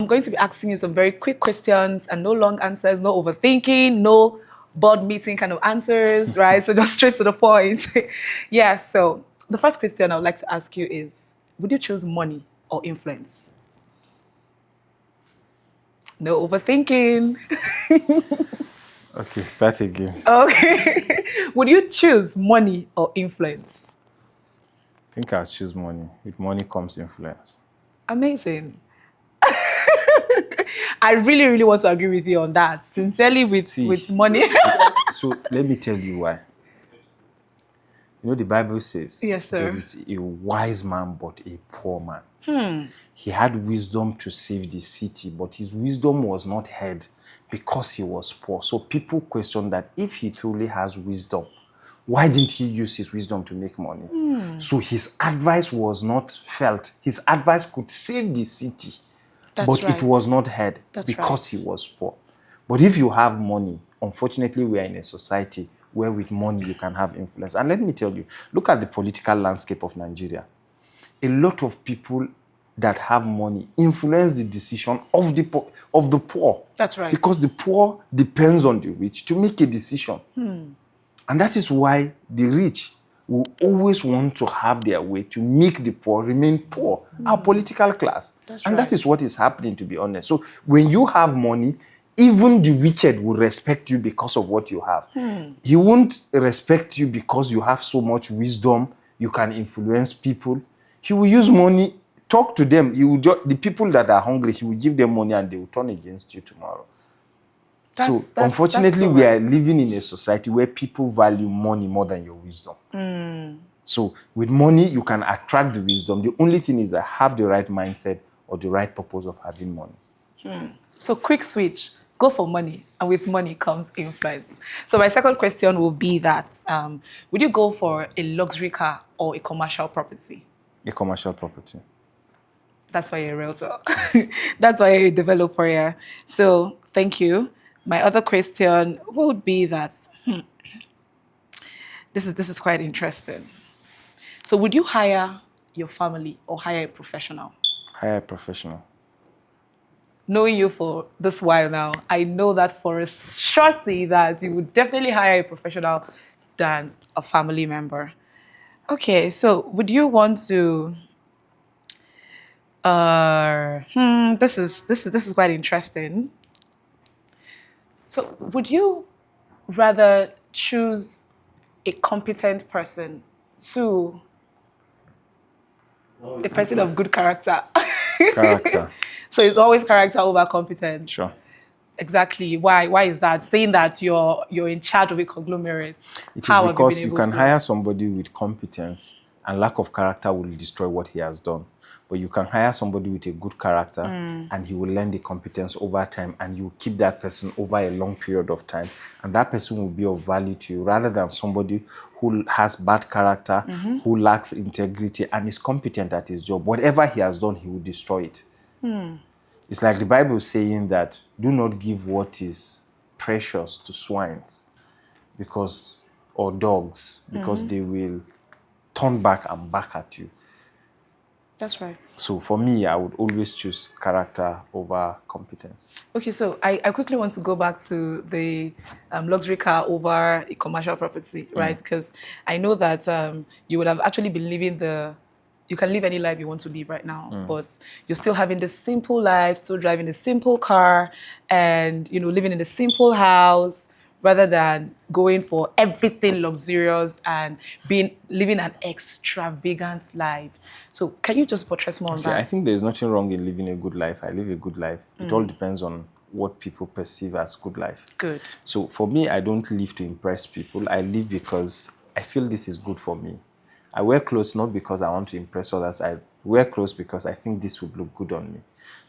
going to be asking you some very quick questions and no long answers, no overthinking, no board meeting kind of answers, right? So just straight to the point. Yeah, so the first question I would like to ask you is, would you choose money or influence? No overthinking. Okay, start again. Okay. Would you choose money or influence? I think I'll choose money. With money comes influence. Amazing. I really, really want to agree with you on that. Sincerely, with money. So let me tell you why. You know, the Bible says Yes, sir. there is a wise man but a poor man. He had wisdom to save the city, but his wisdom was not heard because he was poor. So people question that if he truly has wisdom, why didn't he use his wisdom to make money? So his advice was not felt. His advice could save the city, but it was not heard because he was poor. But if you have money, unfortunately, we are in a society where with money you can have influence. And let me tell you, look at the political landscape of Nigeria. A lot of people that have money influence the decision of the poor. That's right. Because the poor depends on the rich to make a decision. And that is why the rich will always want to have their way to make the poor remain poor, our political class. That is what is happening, to be honest. So when you have money, even the wicked will respect you because of what you have. He won't respect you because you have so much wisdom, you can influence people. He will use money, talk to them. The people that are hungry, he will give them money and they will turn against you tomorrow. Unfortunately, we are living in a society where people value money more than your wisdom. So with money, you can attract the wisdom. The only thing is that have the right mindset or the right purpose of having money. So quick switch, go for money, and with money comes influence. So my second question will be that, would you go for a luxury car or a commercial property? A commercial property. That's why you're a realtor. That's why you're a developer here. So thank you. My other question would be that, this is quite interesting. So would you hire your family or hire a professional? Hire a professional. Knowing you for this while now, I know that for a shorty that you would definitely hire a professional than a family member. Okay, so would you want to? This is quite interesting. So would you rather choose a competent person to a person of good character? Character. So it's always character over competence. Sure. Exactly. Why is that? Saying that you're in charge of a conglomerate. It is because you can hire somebody with competence and lack of character will destroy what he has done. But you can hire somebody with a good character and he will learn the competence over time and you keep that person over a long period of time. And that person will be of value to you rather than somebody who has bad character, who lacks integrity and is competent at his job. Whatever he has done, he will destroy it. It's like the Bible saying that do not give what is precious to swines or dogs because they will turn back and back at you. That's right. So for me, I would always choose character over competence. Okay, so I quickly want to go back to the luxury car over a commercial property, right? Because I know that you would have actually been living you can live any life you want to live right now, but you're still having the simple life, still driving a simple car and, living in a simple house, rather than going for everything luxurious and living an extravagant life. So can you just buttress more on that? I think there's nothing wrong in living a good life. I live a good life. It all depends on what people perceive as good life. Good. So for me, I don't live to impress people. I live because I feel this is good for me. I wear clothes not because I want to impress others. I wear clothes because I think this would look good on me.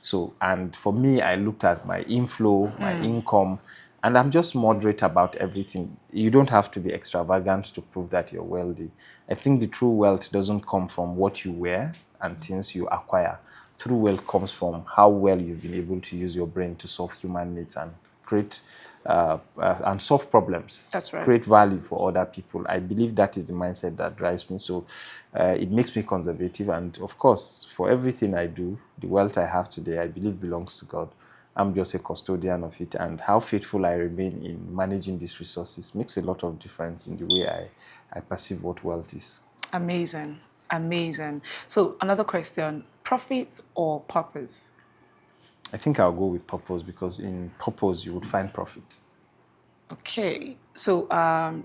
So, and for me, I looked at my inflow, my income, and I'm just moderate about everything. You don't have to be extravagant to prove that you're wealthy. I think the true wealth doesn't come from what you wear and things you acquire. True wealth comes from how well you've been able to use your brain to solve human needs and create and solve problems. That's right. Create value for other people. I believe that is the mindset that drives me. So it makes me conservative. And of course, for everything I do, the wealth I have today, I believe belongs to God. I'm just a custodian of it. And how faithful I remain in managing these resources makes a lot of difference in the way I perceive what wealth is. Amazing. Amazing. So another question, profit or purpose? I think I'll go with purpose, because in purpose you would find profit. Okay, so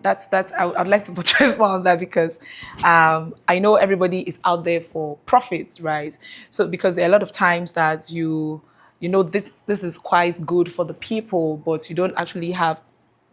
that's I'd like to buttress more on that because I know everybody is out there for profits, right? So because there are a lot of times that you know this is quite good for the people, but you don't actually have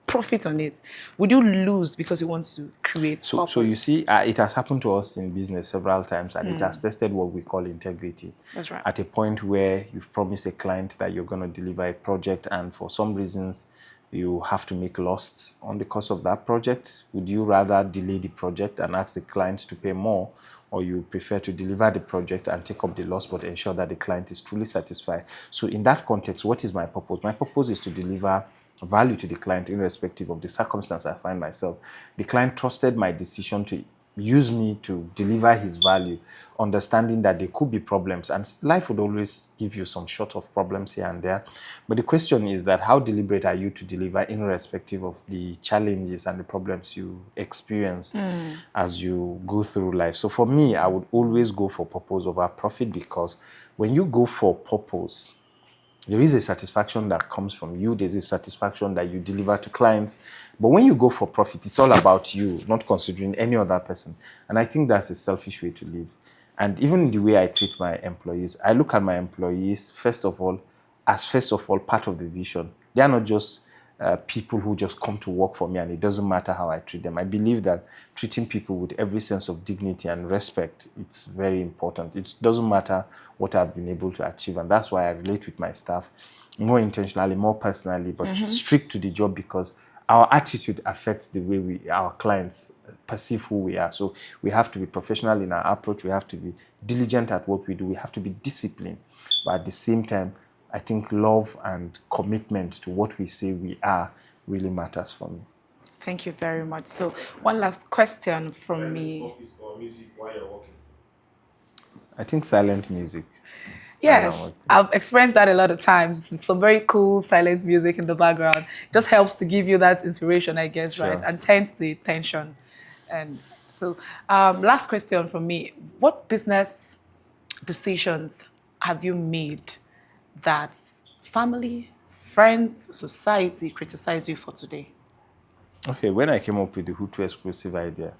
profit on it. Would you lose because you want to create So you purpose? see, it has happened to us in business several times, and it has tested what we call integrity. That's right. At a point where you've promised a client that you're going to deliver a project, and for some reasons you have to make loss on the cost of that project. Would you rather delay the project and ask the client to pay more, or you prefer to deliver the project and take up the loss but ensure that the client is truly satisfied? So in that context, what is my purpose? My purpose is to deliver value to the client irrespective of the circumstance I find myself. The client trusted my decision to use me to deliver his value, understanding that there could be problems, and life would always give you some short of problems here and there. But the question is that how deliberate are you to deliver irrespective of the challenges and the problems you experience as you go through life? So for me, I would always go for purpose over profit, because when you go for purpose, there is a satisfaction that comes from you. There's a satisfaction that you deliver to clients. But when you go for profit, it's all about you, not considering any other person. And I think that's a selfish way to live. And even the way I treat my employees, I look at my employees, first of all, as part of the vision. They are not just people who just come to work for me, and it doesn't matter how I treat them. I believe that treating people with every sense of dignity and respect, it's very important. It doesn't matter what I've been able to achieve, and that's why I relate with my staff more intentionally, more personally, but strict to the job, because our attitude affects the way our clients perceive who we are. So we have to be professional in our approach. We have to be diligent at what we do. We have to be disciplined. But at the same time, I think love and commitment to what we say we are really matters for me. Thank you very much. So one last question from me. Or music while you're working. I think silent music. Yes, I've experienced that a lot of times. Some very cool silent music in the background just helps to give you that inspiration, I guess, Sure. right? And tense the tension. And so, last question from me: what business decisions have you made that family, friends, society criticize you for today? Okay, when I came up with the Hutu exclusive idea,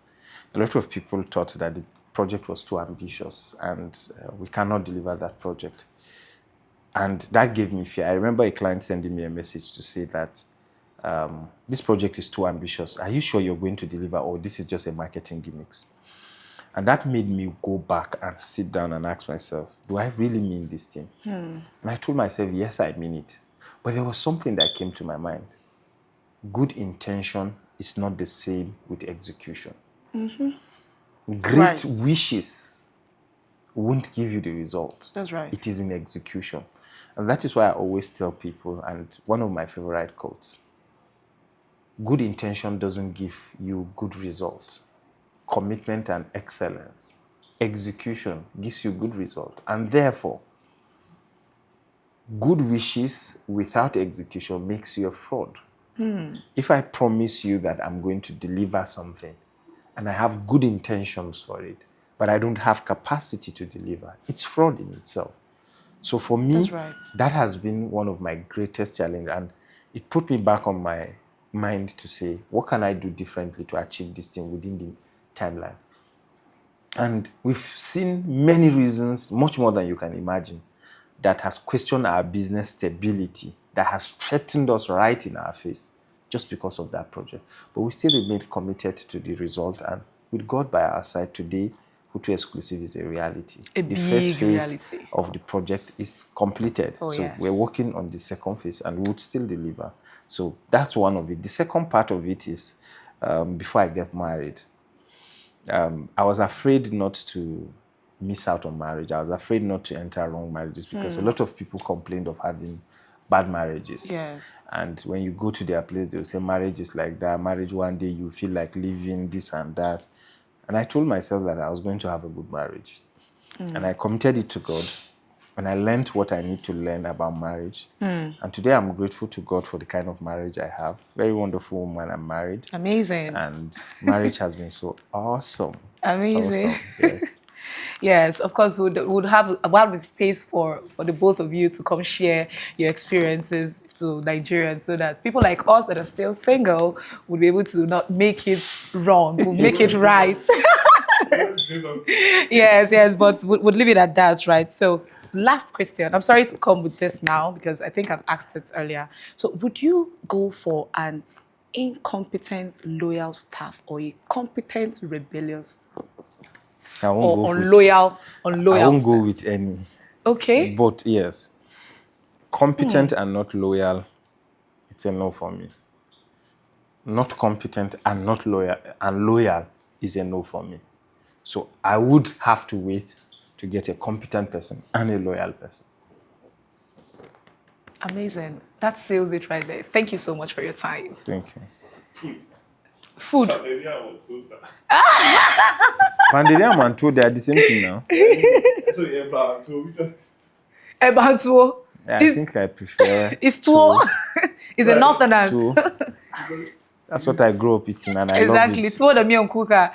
a lot of people thought that the project was too ambitious and we cannot deliver that project. And that gave me fear. I remember a client sending me a message to say that this project is too ambitious. Are you sure you're going to deliver, or this is just a marketing gimmicks? And that made me go back and sit down and ask myself, do I really mean this thing? And I told myself, yes, I mean it. But there was something that came to my mind. Good intention is not the same with execution. Great Right. wishes won't give you the result. That's right. It is in execution. And that is why I always tell people, and one of my favorite quotes, good intention doesn't give you good results. Commitment and excellence. Execution gives you good result. And therefore, good wishes without execution makes you a fraud. If I promise you that I'm going to deliver something and I have good intentions for it, but I don't have capacity to deliver, it's fraud in itself. So for me, That's right. that has been one of my greatest challenges, and it put me back on my mind to say, what can I do differently to achieve this thing within the timeline? And we've seen many reasons, much more than you can imagine, that has questioned our business stability, that has threatened us right in our face just because of that project. But we still remain committed to the result, and with God by our side today, Hutu Exclusive is a reality. A The first big phase reality. of the project is completed. Oh, so yes. we're working on the second phase, and we would still deliver. So that's one of it. The second part of it is before I get married, I was afraid not to miss out on marriage. I was afraid not to enter wrong marriages, because a lot of people complained of having bad marriages. Yes. And when you go to their place, they'll say marriage is like that. Marriage, one day you feel like living this and that. And I told myself that I was going to have a good marriage. And I committed it to God. And I learned what I need to learn about marriage. And today I'm grateful to God for the kind of marriage I have. Very wonderful woman I'm married. Amazing. And marriage has been so awesome. Amazing. Awesome, yes. Yes, of course, would have a lot of space for the both of you to come share your experiences to Nigerians, so that people like us that are still single would be able to not make it wrong, would make it right. Yes, but would leave it at that, right? So, last question. I'm sorry to come with this now because I think I've asked it earlier. So, would you go for an incompetent, loyal staff or a competent, rebellious staff? I won't Or go unloyal I won't staff? go with any. Okay. But yes, competent and not loyal, it's a no for me. Not competent and not loyal, and loyal is a no for me. So I would have to wait to get a competent person and a loyal person. Amazing. That seals it right there. Thank you so much for your time. Thank you. Food. Pandeliam and two, they are the same thing now. Ebantuo. I think I prefer. It's tuo. It's a northerner. Two. That's what I grew up eating, and I love it. Exactly. Tuo the miyan kuka.